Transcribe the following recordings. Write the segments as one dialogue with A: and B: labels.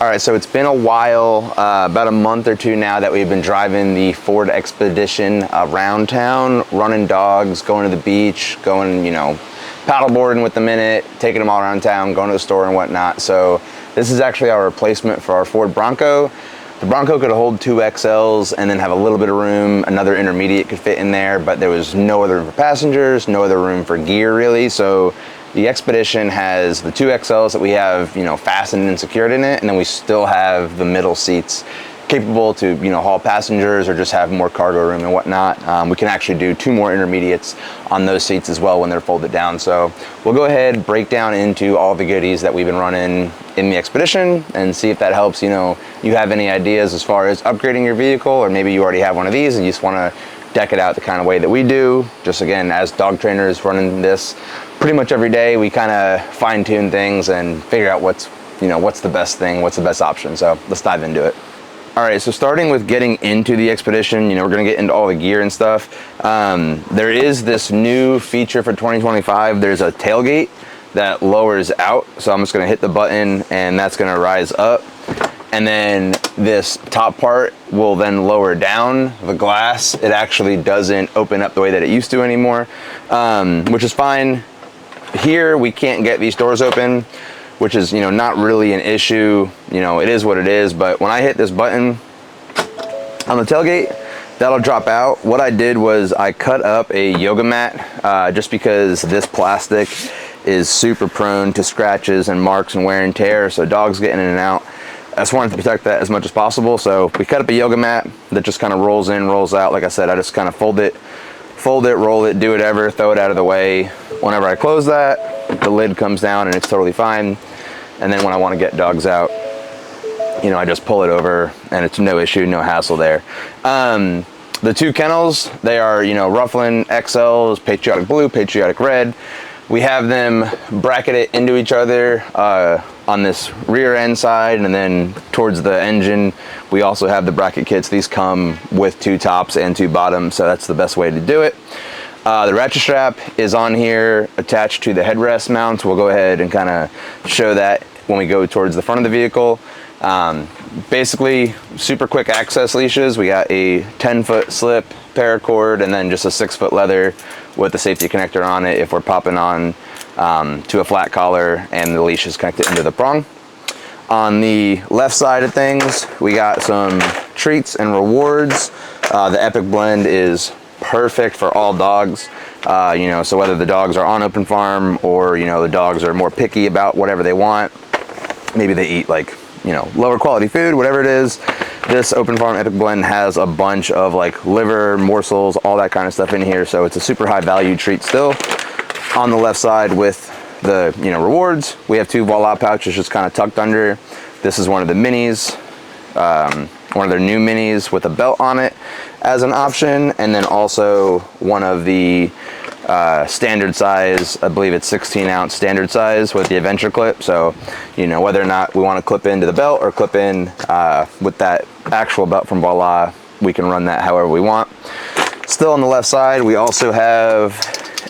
A: All right, so it's been a while, about a month or two now that we've been driving the Ford Expedition around town, running dogs, going to the beach, going, paddleboarding with them in it, taking them all around town, going to the store and whatnot. So this is actually our replacement for our Ford Bronco. The Bronco could hold 2 XLs and then have a little bit of room. Another intermediate could fit in there, but there was no other room for passengers, no other room for gear really. So the Expedition has the 2 XLs that we have, fastened and secured in it, and then we still have the middle seats capable to, haul passengers or just have more cargo room and whatnot. We can actually do 2 more intermediates on those seats as well when they're folded down. So we'll go ahead, break down into all the goodies that we've been running in the Expedition and see if that helps, you have any ideas as far as upgrading your vehicle, or maybe you already have one of these and you just want to deck it out the kind of way that we do. Just again, as dog trainers running this pretty much every day, we kind of fine tune things and figure out what's the best thing, what's the best option. So let's dive into it. All right, so starting with getting into the Expedition, we're gonna get into all the gear and stuff. There is this new feature for 2025. There's a tailgate that lowers out. So I'm just gonna hit the button and that's gonna rise up. And then this top part will then lower down the glass. It actually doesn't open up the way that it used to anymore, which is fine. Here, we can't get these doors open, which is, not really an issue. It is what it is. But when I hit this button on the tailgate, that'll drop out. What I did was I cut up a yoga mat just because this plastic is super prone to scratches and marks and wear and tear. So dogs getting in and out. I just wanted to protect that as much as possible. So we cut up a yoga mat that just kind of rolls in, rolls out. Like I said, I just kind of fold it, roll it, do whatever, throw it out of the way. Whenever I close that, the lid comes down and it's totally fine. And then when I want to get dogs out, I just pull it over and it's no issue, no hassle there. The 2 kennels, they are, Ruffland XLs, Patriotic Blue, Patriotic Red. We have them bracketed into each other on this rear end side, and then towards the engine, we also have the bracket kits. These come with 2 tops and 2 bottoms, so that's the best way to do it. The ratchet strap is on here attached to the headrest mount. We'll go ahead and kind of show that when we go towards the front of the vehicle. Basically, super quick access leashes. We got a 10-foot slip paracord and then just a 6-foot leather with the safety connector on it if we're popping on to a flat collar and the leash is connected into the prong. On the left side of things, we got some treats and rewards. The Epic Blend is perfect for all dogs. So whether the dogs are on open farm or, the dogs are more picky about whatever they want, maybe they eat lower quality food, whatever it is, this open farm Epic Blend has a bunch of liver, morsels, all that kind of stuff in here. So it's a super high value treat still. On the left side with the, rewards, we have 2 Voila pouches just kind of tucked under. This is one of the minis, one of their new minis with a belt on it as an option. And then also one of the standard size, I believe it's 16-ounce standard size with the adventure clip. So, whether or not we want to clip into the belt or clip in with that actual belt from Voila, we can run that however we want. Still on the left side, we also have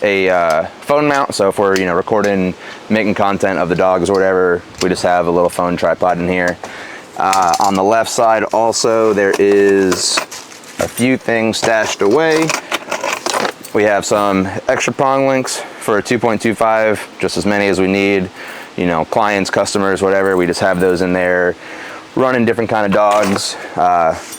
A: a phone mount. So if we're, recording, making content of the dogs or whatever, we just have a little phone tripod in here. On the left side also, there is a few things stashed away. We have some extra prong links for a 2.25, just as many as we need. Clients, customers, whatever, we just have those in there. Running different kind of dogs.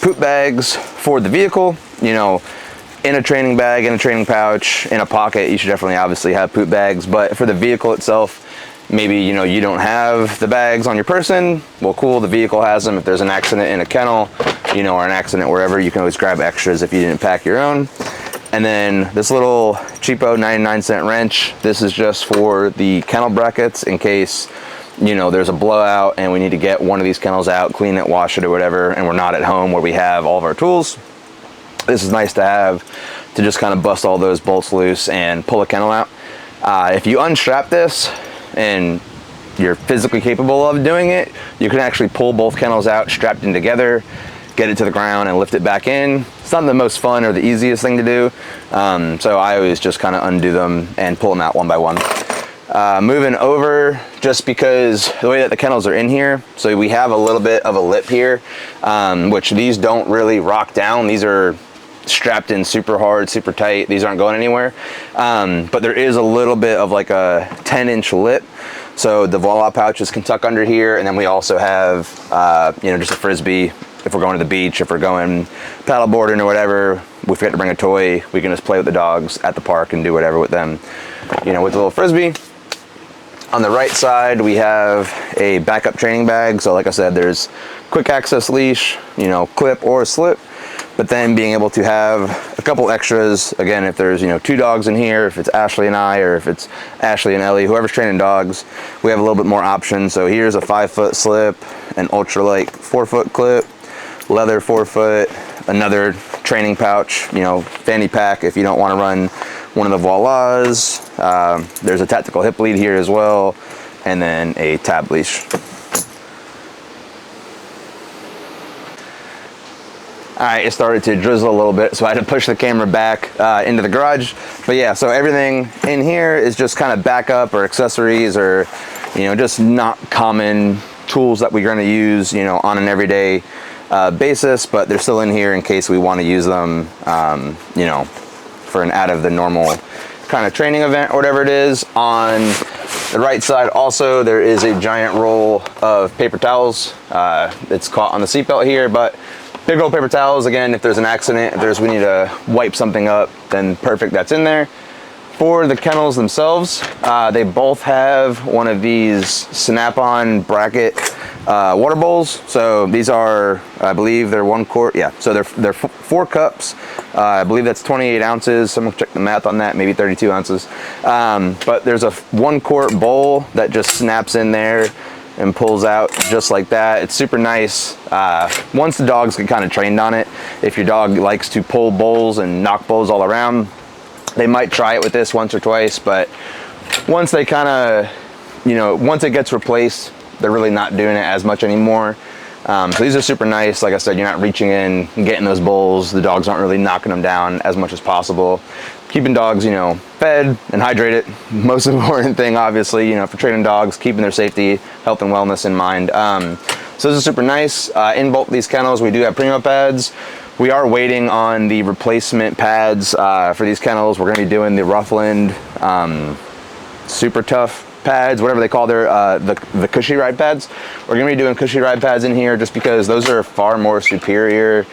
A: Poop bags for the vehicle, in a training bag, in a training pouch, in a pocket, you should definitely obviously have poop bags. But for the vehicle itself, maybe, you don't have the bags on your person. Well, cool, the vehicle has them. If there's an accident in a kennel, or an accident wherever, you can always grab extras if you didn't pack your own. And then this little cheapo 99-cent wrench, this is just for the kennel brackets in case, there's a blowout and we need to get one of these kennels out, clean it, wash it or whatever, and we're not at home where we have all of our tools. This is nice to have to just kind of bust all those bolts loose and pull a kennel out. If you unstrap this and you're physically capable of doing it, you can actually pull both kennels out strapped in together, get it to the ground and lift it back in. It's not the most fun or the easiest thing to do. So I always just kind of undo them and pull them out one by one. Moving over just because the way that the kennels are in here. So we have a little bit of a lip here, which these don't really rock down. These are strapped in super hard, super tight. These aren't going anywhere. But there is a little bit of like a 10-inch lip. So the voila pouches can tuck under here. And then we also have, you know, just a Frisbee. If we're going to the beach, if we're going paddleboarding or whatever, we forget to bring a toy, we can just play with the dogs at the park and do whatever with them, you know, with the little Frisbee. On the right side, we have a backup training bag. So like I said, there's quick access leash, you know, clip or slip, but then being able to have a couple extras. Again, if there's, you know, 2 dogs in here, if it's Ashley and I, or if it's Ashley and Ellie, whoever's training dogs, we have a little bit more options. So here's a 5-foot slip, an ultralight 4-foot clip, leather 4-foot, another training pouch, you know, fanny pack if you don't want to run one of the Voilas. There's a tactical hip lead here as well, and then a tab leash. All right, it started to drizzle a little bit, so I had to push the camera back into the garage. But yeah, so everything in here is just kind of backup or accessories, or, you know, just not common tools that we're going to use, you know, on an everyday basis, but they're still in here in case we want to use them, you know, for an out of the normal kind of training event or whatever it is. On the right side also, there is a giant roll of paper towels. It's caught on the seatbelt here, but big roll of paper towels. Again, if there's an accident, if we need to wipe something up, then perfect, that's in there. For the kennels themselves, they both have one of these snap-on bracket water bowls. So these are, I believe they're 1 quart. Yeah, so they're 4 cups. I believe that's 28 ounces. Someone check the math on that, maybe 32 ounces. But there's a 1 quart bowl that just snaps in there and pulls out just like that. It's super nice. Once the dogs get kind of trained on it, if your dog likes to pull bowls and knock bowls all around, they might try it with this once or twice, but once they kind of, you know, once it gets replaced, they're really not doing it as much anymore. So these are super nice. Like I said, you're not reaching in and getting those bowls. The dogs aren't really knocking them down as much as possible. Keeping dogs, you know, fed and hydrated. Most important thing, obviously, you know, for training dogs, keeping their safety, health and wellness in mind. So this is super nice. In both these kennels, we do have Primo pads. We are waiting on the replacement pads for these kennels. We're gonna be doing the Ruffland Super Tough pads, whatever they call their the cushy ride pads. We're gonna be doing cushy ride pads in here just because those are far more superior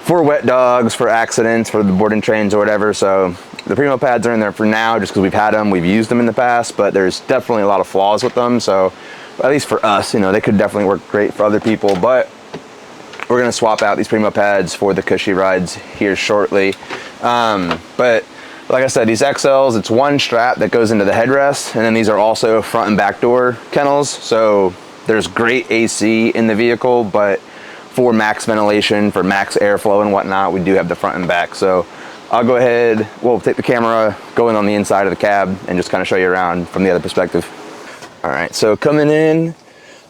A: for wet dogs, for accidents, for the boarding trains or whatever. So the Primo pads are in there for now just because we've had them, we've used them in the past, but there's definitely a lot of flaws with them. So at least for us, you know, they could definitely work great for other people, but we're gonna swap out these Primo pads for the cushy rides here shortly. But like I said, these XLs, it's 1 strap that goes into the headrest, and then these are also front and back door kennels. So there's great AC in the vehicle, but for max ventilation, for max airflow and whatnot, we do have the front and back. So I'll go ahead, we'll take the camera, go in on the inside of the cab, and just kind of show you around from the other perspective. All right, so coming in,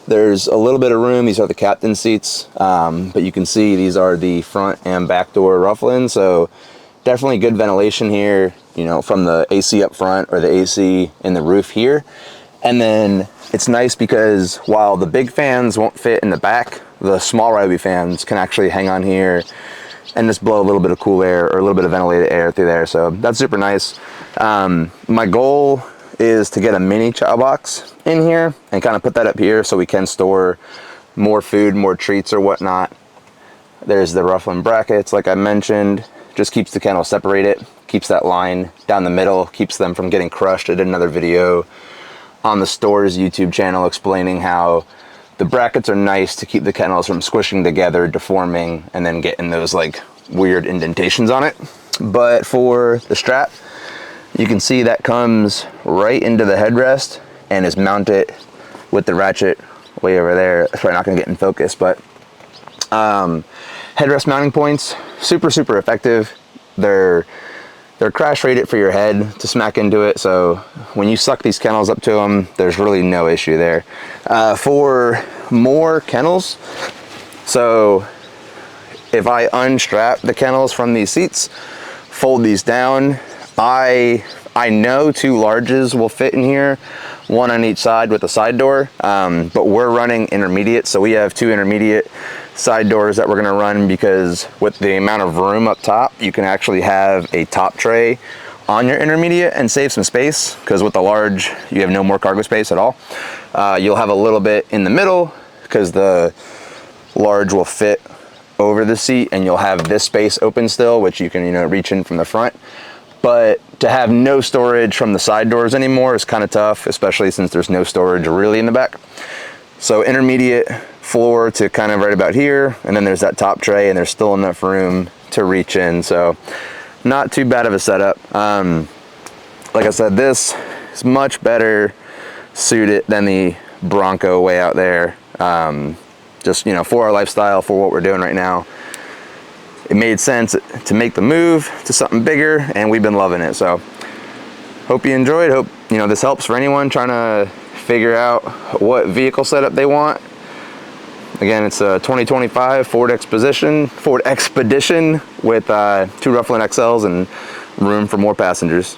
A: there's a little bit of room. These are the captain seats, but you can see these are the front and back door Rufflands. So definitely good ventilation here, you know, from the AC up front or the AC in the roof here. And then it's nice because while the big fans won't fit in the back, the small Ryobi fans can actually hang on here and just blow a little bit of cool air or a little bit of ventilated air through there. So that's super nice. My goal is to get a mini chow box in here and kind of put that up here so we can store more food, more treats or whatnot. There's the Ruffland brackets, like I mentioned, just keeps the kennel separated, keeps that line down the middle, keeps them from getting crushed. I did another video on the store's YouTube channel explaining how the brackets are nice to keep the kennels from squishing together, deforming, and then getting those like weird indentations on it. But for the strap, you can see that comes right into the headrest and is mounted with the ratchet way over there. It's probably not gonna get in focus, but headrest mounting points, super effective. They're crash rated for your head to smack into it, so when you suck these kennels up to them, there's really no issue there. For more kennels, so if I unstrap the kennels from these seats, fold these down, I I know 2 larges will fit in here, 1 on each side with a side door, but we're running intermediate, so we have 2 intermediate side doors that we're gonna run, because with the amount of room up top, you can actually have a top tray on your intermediate and save some space, because with the large, you have no more cargo space at all. You'll have a little bit in the middle, because the large will fit over the seat, and you'll have this space open still, which you can, you know, reach in from the front. But to have no storage from the side doors anymore is kind of tough, especially since there's no storage really in the back. So intermediate floor to kind of right about here, and then there's that top tray, and there's still enough room to reach in. So not too bad of a setup. Like I said, this is much better suited than the Bronco way out there. Just, you know, for our lifestyle, for what we're doing right now, it made sense to make the move to something bigger, and we've been loving it. So hope you enjoyed. Hope, you know, this helps for anyone trying to figure out what vehicle setup they want. Again, it's a 2025 Ford Expedition with 2 Ruffland XLs and room for more passengers.